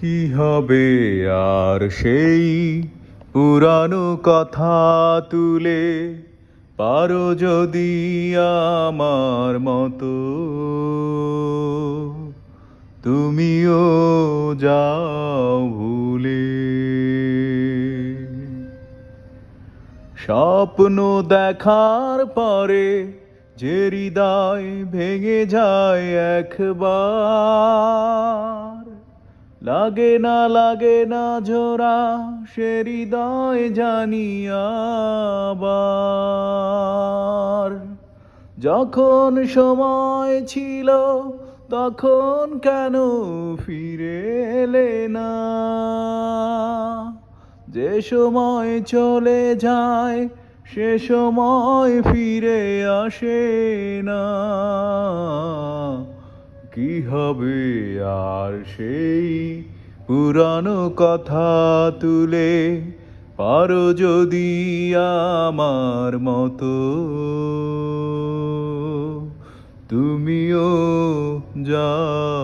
কি হবে আর সেই পুরানো কথা তুলে, পারো যদি আমার মতো তুমিও যাও ভুলে। স্বপ্ন দেখার পরে যে হৃদয় ভেঙে যায় একবার, লাগে না জোড়া সে হৃদয় জানি আবার। যখন সময় ছিল তখন কেন ফিরে এলে না? যে সময় চলে যায় সে সময় ফিরে আসে না। কি হবে আর সেই পুরানো কথা তুলে, পারো যদি আমার মতো তুমিও যাও